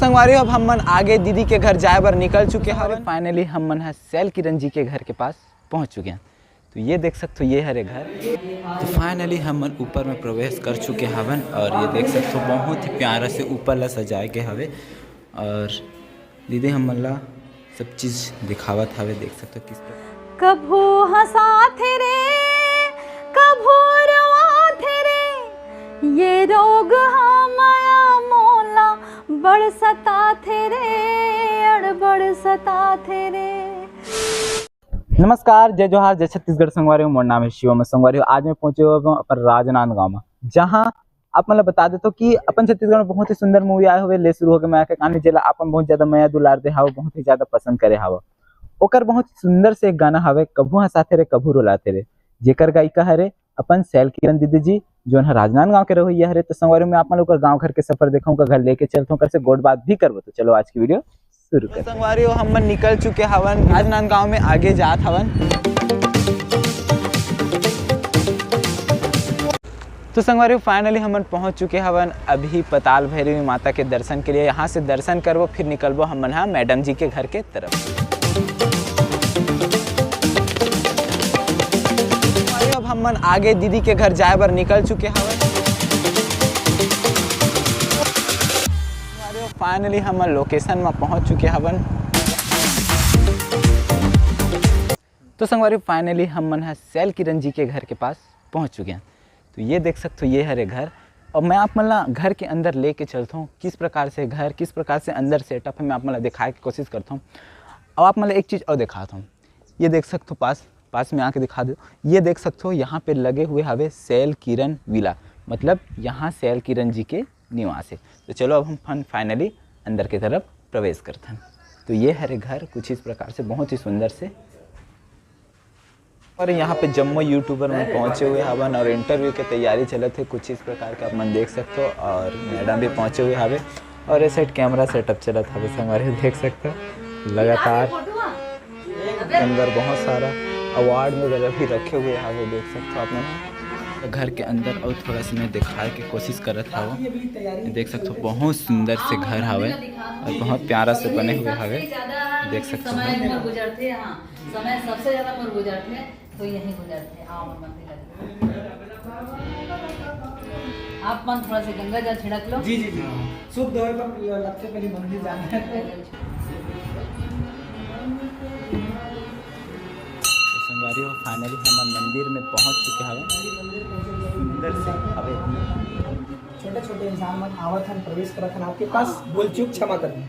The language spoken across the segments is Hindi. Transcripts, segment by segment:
संगवारी अब हमन आगे दीदी के घर जाए बर निकल चुके हैं। फाइनली हमन है सैल किरण जी के घर के पास पहुंच चुके हैं। तो ये देख सकते हो, ये हरे घर। तो फाइनली हमन ऊपर में प्रवेश कर चुके हवन और ये देख सकते हो बहुत ही प्यारा से ऊपर ला सजाए के हवे और दीदी हमन ला सब चीज़ दिखावत हवे। देख सकते हो किस प्रकार कभू हंसाथे रे कभू रोवाथे रे, ये रोग माया मोला बड़ सताथे रे, बड़ सताथे रे। नमस्कार, जय जोहार, जय छत्तीसगढ़। संगवारी मोर नाम है शिवम संगवारी। आज मैं पहुंचे हुए हूँ अपन राजनांदगांव में, जहां आप मतलब बता देते हो कि अपन छत्तीसगढ़ में बहुत ही सुंदर मूवी आए हुए ले शुरू हो गए। मैं कहानी जिला अपन बहुत ज्यादा माया दुलार दे हाव, बहुत ही ज्यादा पसंद करे हाव। ओकर बहुत सुंदर से एक गाना हवे कभू हंसाथे रे कभू रुलाथे रे, जेकर गायिका हरे अपन सैल किरण दीदी जी, जो है राजनांदगांव के रहोइया हरे। तो संगवारी में आप लोग का गाँव घर के सफर देखूँ का घर लेके चलता हूँ, कर से गोड बात भी करबो। तो चलो आज की वीडियो शुरू करते हैं। संगवारी हम निकल चुके हवन राजनांदगांव में, आगे जात हवन। तो संगवारी फाइनली हम पहुंच चुके हवन अभी पताल भैरवी माता के दर्शन के लिए। यहाँ से दर्शन करबो फिर निकलबो हमन हाँ मैडम जी के घर के तरफ। अब हमन आगे दीदी के घर जाए बर निकल चुके हवन। फाइनली हम लोकेशन में पहुंच चुके हवन। तो संगवारी फाइनली हम है सैल किरण जी के घर के पास पहुंच चुके हैं। तो ये देख सकते हो, ये हरे घर। और मैं आप मतलब घर के अंदर लेके चलता हूँ किस प्रकार से घर, किस प्रकार से अंदर सेटअप है, मैं आप मतलब दिखाने की कोशिश करता हूँ। अब आप मतलब एक चीज़ और दिखाता हूँ। ये देख सकते हो, पास में आके दिखा दो। ये देख सकते हो यहाँ पे लगे हुए हवे सैल किरण विला, मतलब यहाँ सैल किरण जी के निवास है। तो चलो अब हम फाइनली अंदर की तरफ प्रवेश करते हैं। तो ये हरे घर कुछ इस प्रकार से बहुत ही सुंदर से। और यहाँ पे जम्मू यूट्यूबर में पहुँचे हुए हवन और इंटरव्यू की तैयारी चलत है कुछ इस प्रकार का आप मन देख सकते हो। और मैडम भी पहुँचे हुए हवे और इस साइड कैमरा सेटअप चलत हवे। संगवारी देख सकते हो लगातार अंदर बहुत सारा अवार्ड वगैरह भी रखे हुए हवे। देख सकते हो आपने घर के अंदर और थोड़ा सा मैं दिखाने की कोशिश करत हूँ। देख सकते हो बहुत सुंदर से घर हवे और बहुत प्यारा से बने हुए हवे। देख सकते हो समय सबसे ज्यादा मोर गुजरते तो यही गुजरते। आओ मंदिर आप मन थोड़ा सा गंगा जल छिड़क लो। जी जी जी, शुभ होए पर लगते पहले मंदिर जाना है। संगवारी हो फाइनली हम मंदिर में पहुंच चुके हैं। सुंदर से हवे छोटे छोटे इंसान मन आवत हन, प्रवेश करत हन आपके पास, बोल चूक क्षमा करना।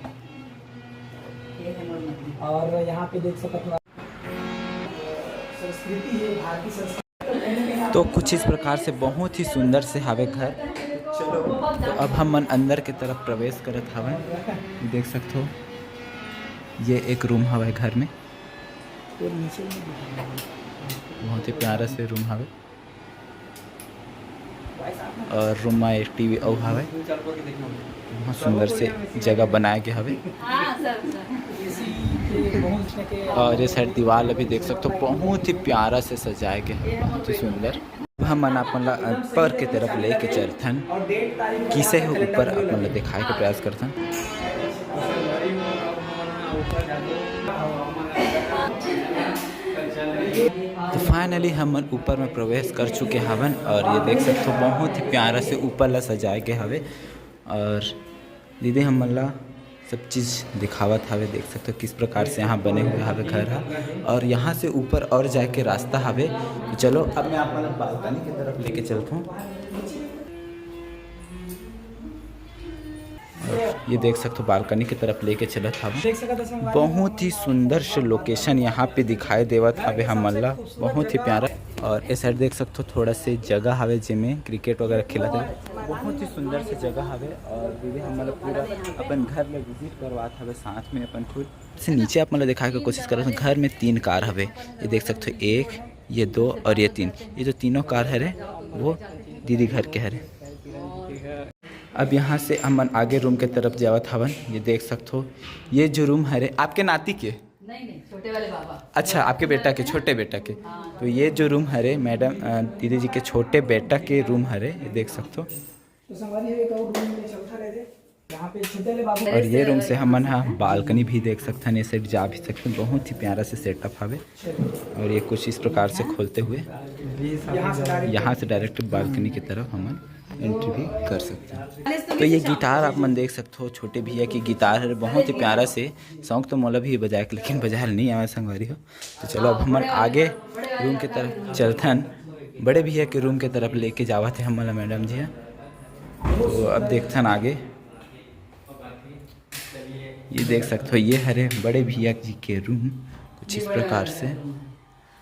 और यहाँ पे देख सकते हो संस्कृति है, भारतीय संस्कृति। तो कुछ इस प्रकार से बहुत ही सुंदर से हवे घर। चलो तो अब हम मन अंदर की तरफ प्रवेश करत हवे। देख सकते हो ये एक रूम हवे घर में, बहुत ही प्यारा से रूम हवे और रूम में एक टीवी और हवे। बहुत सुंदर से जगह बनाए के हवे और ये साइड दीवार भी देख सकते हो बहुत ही प्यारा से सजाए के है, बहुत ही सुंदर। हम अपन ऊपर की तरफ लेके चलथन, किसे हो ऊपर अपन दिखाए के प्रयास करथन। तो फाइनली हम ऊपर में प्रवेश कर चुके हवन और ये देख सकते हो बहुत ही प्यारा से ऊपर ला सजाए के हवे और दीदी हमन ला सब चीज़ दिखावत हवे। देख सकते हो किस प्रकार से यहाँ बने हुए हवे घर है और यहाँ से ऊपर और जाके रास्ता हवे। तो चलो अब मैं आप बालकनी की तरफ लेके चलता हूँ। ये देख सकते हो बालकनी की तरफ लेके चलत हवे। बहुत ही सुंदर से लोकेशन यहाँ पे दिखाई देवत हवे हमन ला, बहुत ही प्यारा। और इस साइड देख सकते हो थोड़ा से जगह हवे जिसमें क्रिकेट वगैरह खेलत है, बहुत ही सुंदर से जगह हवे। और दीदी हम मतलब पूरा अपन घर में विजिट करवात हवे, साथ में अपन खुद से नीचे आप मतलब दिखाने की कोशिश करत। घर में 3 कार हवे, ये देख सकते हो 1, ये 2 और ये 3। ये जो तीनों कार हरे वो दीदी घर के हरे। अब यहाँ से हम आगे रूम के तरफ जावत हवन। ये देख सकते हो ये जो रूम हरे आपके नाती के नहीं छोटे वाले बाबा। अच्छा, आपके बेटा के, छोटे बेटा के। तो ये जो रूम हरे मैडम दीदी जी के छोटे बेटा के रूम हरे, ये देख सकते हो। तो संगवारी एक और रूम में चलता रहे थे। यहाँ पे छोटे वाले बाबू और ये रूम से हम यहाँ बालकनी भी देख सकते हैं, ये साइड जा भी सकते हैं। बहुत ही प्यारा से सेटअप हवे और ये कुछ इस प्रकार से खोलते हुए यहाँ से डायरेक्ट बालकनी की तरफ हम एंट्री भी कर सकते हैं। तो ये गिटार आप मन देख सकते हो, छोटे भैया की गिटार है, बहुत ही प्यारा से। शौक तो मोला भी बजाए लेकिन बजाए नहीं आवे संगवारी हो। तो चलो अब हम आगे रूम की तरफ चलथन, बड़े भैया के रूम के तरफ लेके जावा थे हमारा मैडम जी। तो अब देखथन आगे, ये देख सकते हो ये हरे बड़े भैया जी के रूम कुछ इस प्रकार से।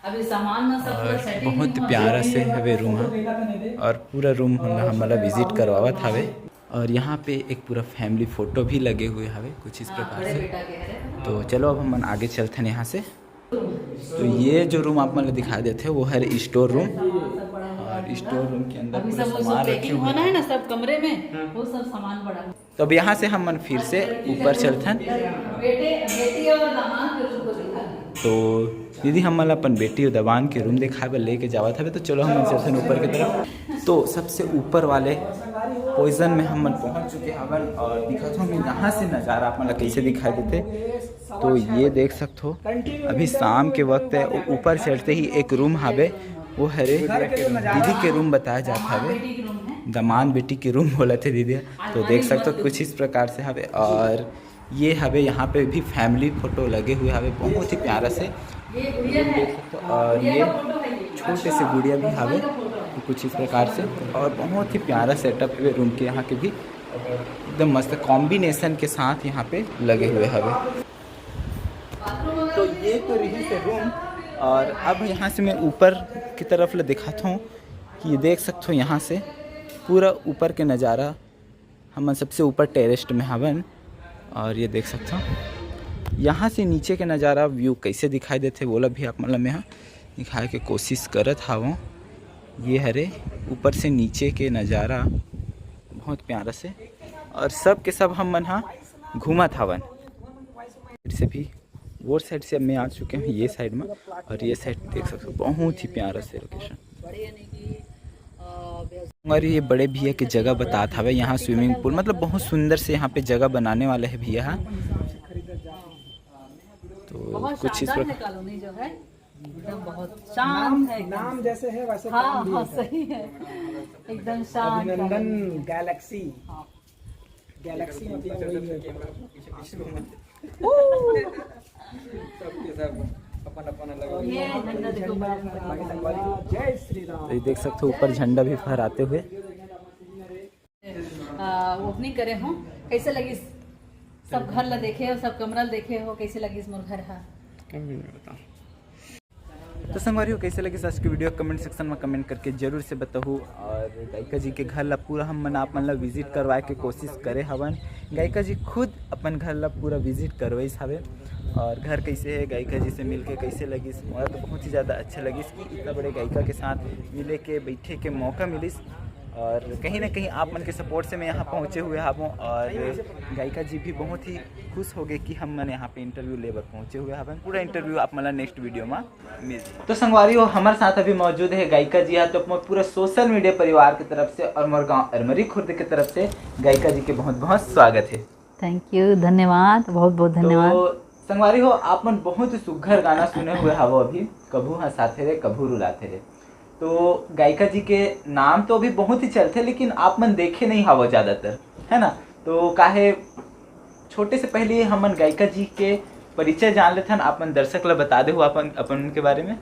अभी सामान ना सब पूरा और सेटिंग बहुत प्यारा से हवे रूम है और पूरा रूम हमारा विजिट करवावत हवे। और यहाँ पे एक पूरा फैमिली फोटो भी लगे हुए हवे कुछ इस प्रकार से। बेटा के है। तो चलो अब हम आगे चलते हैं यहाँ से। तो ये जो रूम आप मतलब दिखा देते वो है स्टोर रूम, और स्टोर रूम के अंदर अभी पूरा सब वो सामान सब रखे पैकिंग हुए होना हैं। है ना सब कमरे में, वो सब सामान पड़ा है। तो अब यहाँ से हम फिर से ऊपर चलते हैं। बेटी और दामाद के रूम को दिखा दी। तो दीदी हम अपन बेटी और दबान के रूम दिखाए पर लेके जावा था। तो चलो हम चलते हैं ऊपर की तरफ। तो सबसे ऊपर वाले पोजीशन में हम पहुंच चुके हवन और दिखाता हूँ यहाँ से नज़ारा आप मतलब कैसे दिखाई देते। तो ये देख सकते हो अभी शाम के वक्त है। ऊपर चढ़ते ही एक रूम हवे, वो हरे दीदी के रूम बताया जाता हवे, दमान बेटी के रूम बोला थे दीदी। तो देख सकते हो कुछ इस प्रकार से हवे। और ये हवे यहाँ पे भी फैमिली फोटो लगे हुए हवे बहुत ही प्यारा से। और ये छोटे से गुड़िया भी हवे कुछ इस प्रकार से। और बहुत ही प्यारा सेटअप है रूम के, यहाँ के भी एकदम मस्त कॉम्बिनेशन के साथ यहाँ पे लगे हुए हवे। तो ये तो रही से रूम। और अब यहाँ से मैं ऊपर की तरफ दिखाता हूँ कि ये देख सकते हो यहाँ से पूरा ऊपर के नज़ारा। हम सबसे ऊपर टेरेस्ट में हवन और ये देख सकते हो यहाँ से नीचे के नज़ारा व्यू कैसे दिखाई देते बोला भी आप मतलब मैं यहाँ दिखाए के कोशिश करत हूँ। ये हरे ऊपर से नीचे के नज़ारा बहुत प्यारा से। और सब के सब हम मन घूमा हवन से भी वो साइड से अब मैं आ चुके हैं ये साइड में। और ये साइड देख सकते हो बहुत ही प्यारा से लोकेशन। और ये बड़े भैया की जगह बताता है यहाँ स्विमिंग पूल मतलब बहुत सुंदर से यहाँ पे जगह बनाने वाले है भैया। तो कुछ इस प्रकार कॉलोनी जो है एकदम बहुत शांत है। नाम जैसे है वैसे हाँ काम भी हाँ है। सही है, एकदम शांत। अभिनंदन गैलेक्सी। गैलेक्सी मतलब वही है। ये झंडा देखो बड़ा। जय श्री राम। तो ये देख सकते हो ऊपर झंडा भी फहराते हुए। ओपनिंग करे हो, कैसे लगी? सब घर ला देखे हो, सब कमरा देखे हो, कैसे लगी इस मोर घर? तो संगवारियों कैसे लगे आज की वीडियो कमेंट सेक्शन में कमेंट करके जरूर से बताओ। और गायिका जी के घर ला पूरा हम मन आप मन ला विजिट करवाए के कोशिश करे हवन। गायिका जी खुद अपन घर ला पूरा विजिट करवाइस हवे। और घर कैसे है, गायिका जी से मिलके कैसे लगिस? मुझे तो बहुत ही ज़्यादा अच्छा लगिस कि इतना बड़े गायिका के साथ मिले के बैठे के मौका मिलिस। और कहीं ना कहीं आप मन के सपोर्ट से मैं यहाँ पहुँचे हुए हूँ। और गायिका जी भी बहुत ही खुश हो गए कि हम मन यहाँ पे इंटरव्यू लेकर पहुँचे हुए हवन। पूरा इंटरव्यू आप मतलब नेक्स्ट वीडियो में मिल। तो संगवारी हो हमारे साथ अभी मौजूद है गायिका जी। तो पूरा सोशल मीडिया परिवार की तरफ से और मोर गाँव अरमरी खुर्द की तरफ से गायिका जी के बहुत बहुत स्वागत है। थैंक यू, धन्यवाद, बहुत बहुत धन्यवाद। तो संगवारी हो आप मन बहुत ही सुघर गाना सुने हुए हवो अभी, कभू हंसाते रे कभू रुलाते रे। तो गायिका जी के नाम तो अभी बहुत ही चलते लेकिन आप मन देखे नहीं हवो ज़्यादातर, है ना? तो काहे छोटे से पहले हम गायिका जी के परिचय जान लेते हैं, आप मन दर्शक ला बता दे हो अपन उनके बारे में।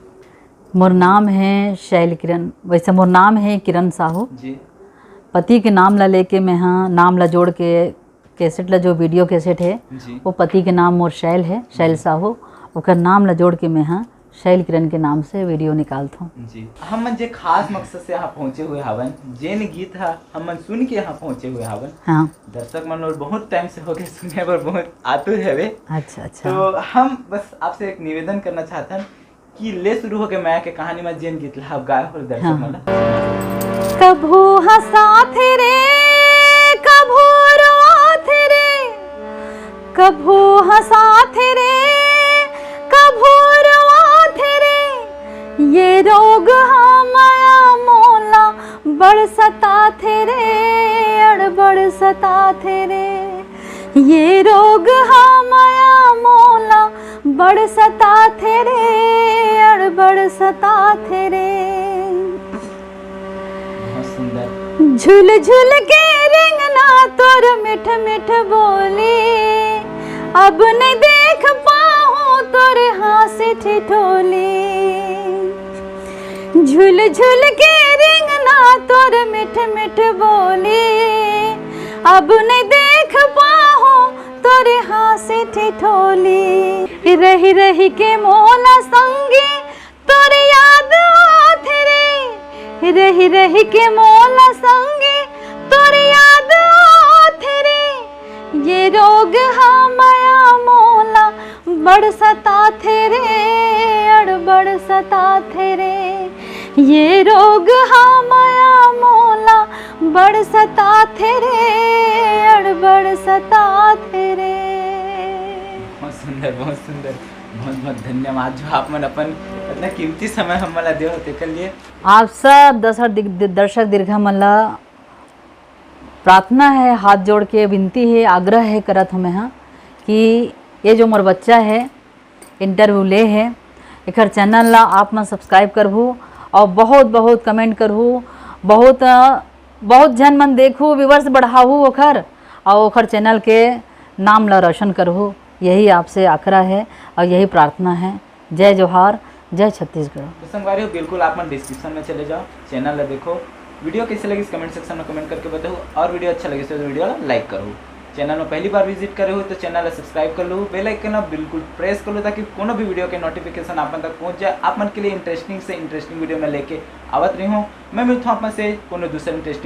मोर नाम है शैल किरण, वैसे मोर नाम है किरण साहू जी। पति के नाम ला लेके मैं हाँ नाम ला जोड़ के कैसेट ला जो वीडियो कैसेट है जी। वो पति के नाम मोर शैल है, शैल साहू। ओकर नाम ला जोड़ के मैं हाँ शैल किरण के नाम से वीडियो निकालता हूँ। जी हम जे खास मकसद से यहाँ पहुँचे हुए हवन, जेन गीत है हम सुन के यहाँ पहुँचे हुए हवन। हाँ दर्शक मन और बहुत टाइम से हो गए सुने पर बहुत आतुर है वे। अच्छा अच्छा। तो हम बस आपसे एक निवेदन करना चाहते हैं कि ले शुरू हो के मैं के कहानी में जेन गीत ला आप गाए हो दर्शक मन। कभू हंसाते रे कभू रोते रे, कभू हंसाते रे कभू रोते रे, ये रोग हमाया मोला बड़ सताते रे, अड़ बड़ सताते रे। ये रोग हाँ माया मोला बड़ सता थे रे, अड़ बड़ सता थे रे। बहुत सुंदर। झूल झूल के रेंगना तोर मिठ मिठ बोली, अब नहीं देख पाऊँ तोर हाथ ठिठोली। झूल झूल के रेंगना तोर मिठ मिठ बोली, अब नहीं देख पाऊँ तोरे हाथ ठिठोली। रही रही के मोला संगी तोरे याद आथे रे, रही रही के मोला संगी तोरे याद आथे रे। ये रोग हाँ माया मोला बड़ सता थे रे, अड़ बड़ सता थे रे। ये रोग हाँ माया मोला बड़ सता थे रे, अड़ बड़ सता थे रे। बहुत सुंदर, बहुत सुंदर। बहुत बहुत धन्यवाद जो आप मन अपन इतना कीमती समय हमला दे होते के लिए। आप सब दर्शक दीर्घा मल्ला प्रार्थना है, हाथ जोड़ के विनती है, आग्रह है करत हमें हाँ कि ये जो मोर बच्चा है इंटरव्यू ले है, एक चैनल ला आप मन सब्सक्राइब करहू और बहुत बहुत कमेंट करहू, बहुत बहुत जन मन देखू, व्यूवर्स बढ़ाऊ ओखर और ओखर चैनल के नाम ला रोशन करहू। यही आपसे आग्रह है और यही प्रार्थना है। जय जोहार, जय छत्तीसगढ़। तो संगवारी बिल्कुल आप मन डिस्क्रिप्शन में चले जाओ, चैनल ला देखो, वीडियो कैसे लगी इस कमेंट सेक्शन में कमेंट करके बताओ, और वीडियो अच्छा लगे तो वीडियो ला लाइक करो। चैनल में पहली बार विजिट करे हो तो चैनल सब्सक्राइब कर लो, बेल आइकन बिल्कुल प्रेस कर लो ताकि कोनो भी वीडियो के नोटिफिकेशन आप तक पहुंच जाए। आप मन के लिए इंटरेस्टिंग से इंटरेस्टिंग वीडियो में लेके आवत रही हूँ। मैं मिलता हूँ आप से कोनो दूसरे इंटरेस्टिंग